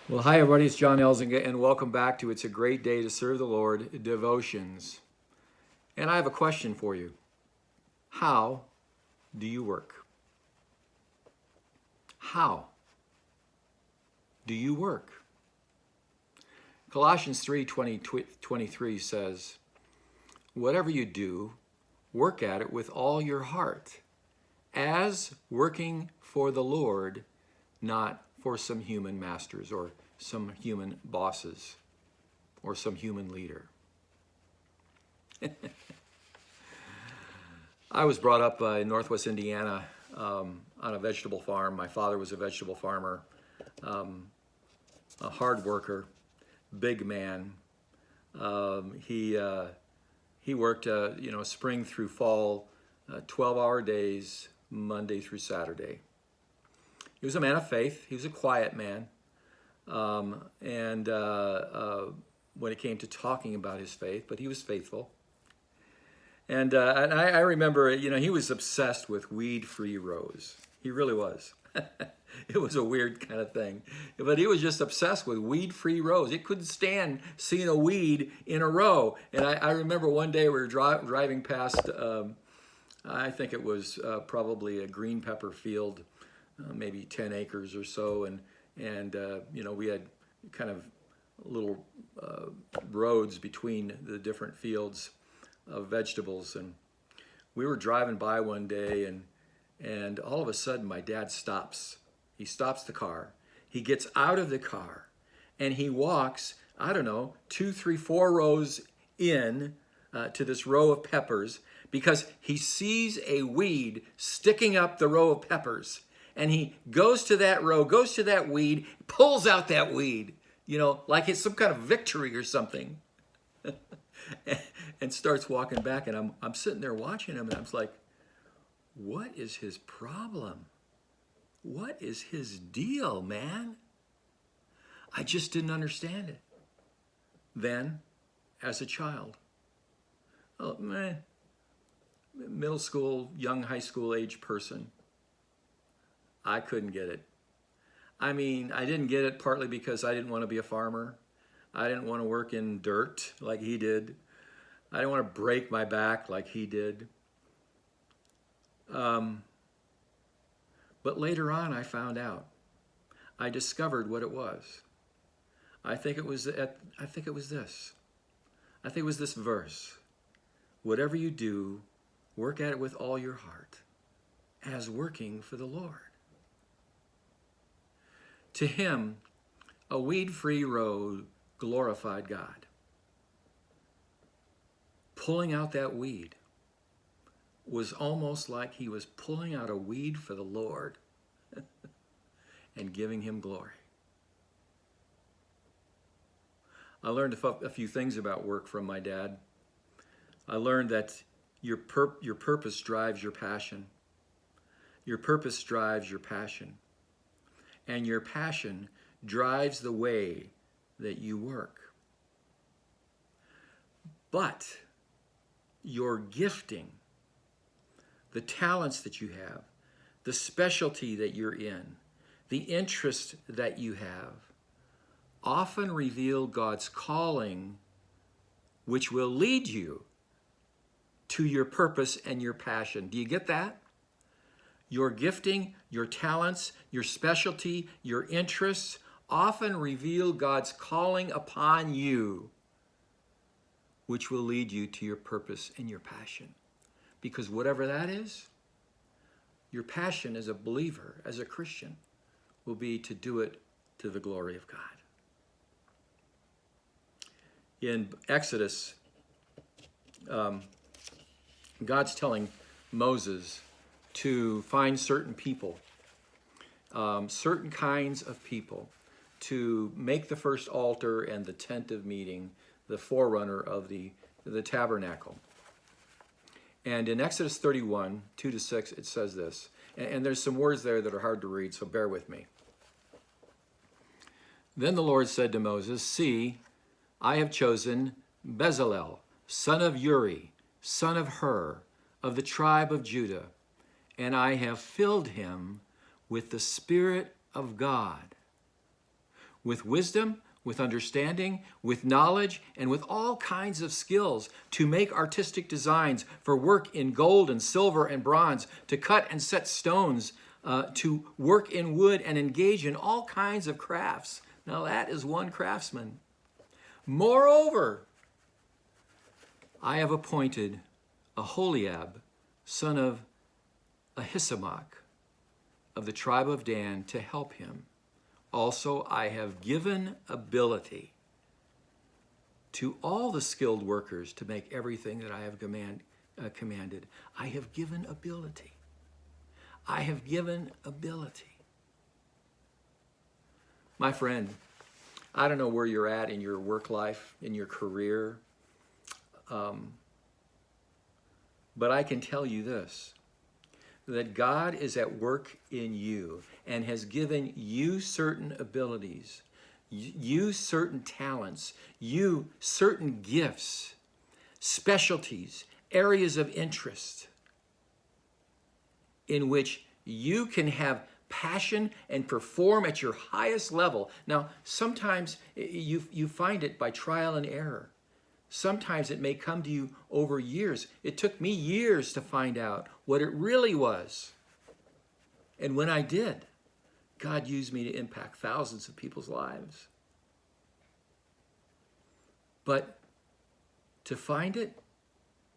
Well, hi, everybody. It's John Elzinga, and welcome back to It's a Great Day to Serve the Lord Devotions. And I have a question for you. How do you work? How do you work? Colossians 3:23 says, "Whatever you do, work at it with all your heart, as working for the Lord, not for some human masters or some human bosses or some human leader." I was brought up in Northwest Indiana on a vegetable farm. My father was a vegetable farmer, a hard worker, big man. He worked, spring through fall, 12-hour days, Monday through Saturday. He was a man of faith. He was a quiet man. And when it came to talking about his faith, but he was faithful. And I remember, he was obsessed with weed-free rows. He really was. It was a weird kind of thing. But he was just obsessed with weed-free rows. He couldn't stand seeing a weed in a row. And I remember one day we were driving past, I think it was probably a green pepper field, maybe 10 acres or so. And we had kind of little roads between the different fields of vegetables, and we were driving by one day, and all of a sudden my dad stops. He stops the car. He gets out of the car, and he walks, I don't know, 2, 3, 4 rows in to this row of peppers, because he sees a weed sticking up the row of peppers, and he goes to that row, goes to that weed, pulls out that weed, like it's some kind of victory or something. And starts walking back, and I'm sitting there watching him, and I'm like, what is his problem? What is his deal, man? I just didn't understand it. Then, as a child, middle school, young high school age person, I couldn't get it. I mean, I didn't get it partly because I didn't want to be a farmer. I didn't want to work in dirt like he did. I didn't want to break my back like he did. But later on, I found out. I discovered what it was. I think it was this. I think it was this verse. Whatever you do, work at it with all your heart, as working for the Lord. To him, a weed-free road glorified God. Pulling out that weed was almost like he was pulling out a weed for the Lord and giving him glory. I learned a few things about work from my dad. I learned that your purpose drives your passion. Your purpose drives your passion. And your passion drives the way that you work. But your gifting, the talents that you have, the specialty that you're in, the interest that you have, often reveal God's calling, which will lead you to your purpose and your passion. Do you get that? Your gifting, your talents, your specialty, your interests often reveal God's calling upon you, which will lead you to your purpose and your passion. Because whatever that is, your passion as a believer, as a Christian, will be to do it to the glory of God. In Exodus, God's telling Moses to find certain people, certain kinds of people, to make the first altar and the tent of meeting, the forerunner of the tabernacle. And in Exodus 31, 2-6, it says this. And there's some words there that are hard to read, so bear with me. Then the Lord said to Moses, "See, I have chosen Bezalel, son of Uri, son of Hur, of the tribe of Judah, and I have filled him with the Spirit of God, with wisdom, with understanding, with knowledge, and with all kinds of skills to make artistic designs for work in gold and silver and bronze, to cut and set stones, to work in wood and engage in all kinds of crafts. Now that is one craftsman. Moreover, I have appointed Aholiab, son of Ahisamach, of the tribe of Dan, to help him. Also, I have given ability to all the skilled workers to make everything that I have commanded. I have given ability. I have given ability. My friend, I don't know where you're at in your work life, in your career, but I can tell you this, that God is at work in you and has given you certain abilities, you certain talents, you certain gifts, specialties, areas of interest in which you can have passion and perform at your highest level. Now, sometimes you find it by trial and error. Sometimes it may come to you over years. It took me years to find out what it really was. And when I did, God used me to impact thousands of people's lives. But to find it,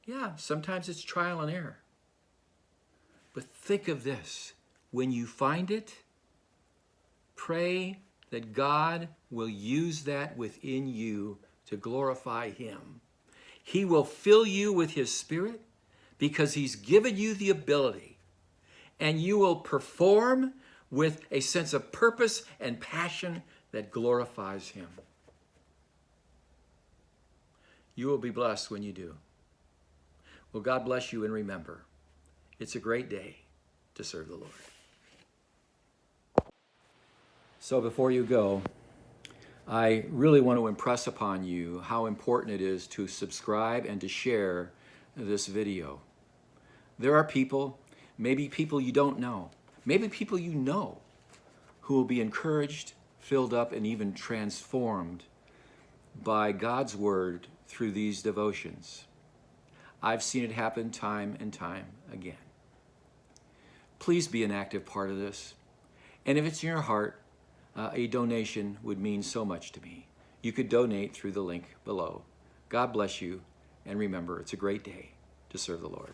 yeah, sometimes it's trial and error. But think of this. When you find it, pray that God will use that within you to glorify Him. He will fill you with His Spirit because He's given you the ability, and you will perform with a sense of purpose and passion that glorifies Him. You will be blessed when you do. Well, God bless you, and remember, it's a great day to serve the Lord. So before you go, I really want to impress upon you how important it is to subscribe and to share this video. There are people, maybe people you don't know, maybe people you know, who will be encouraged, filled up, and even transformed by God's word through these devotions. I've seen it happen time and time again. Please be an active part of this. And if it's in your heart, a donation would mean so much to me. You could donate through the link below. God bless you, and remember, it's a great day to serve the Lord.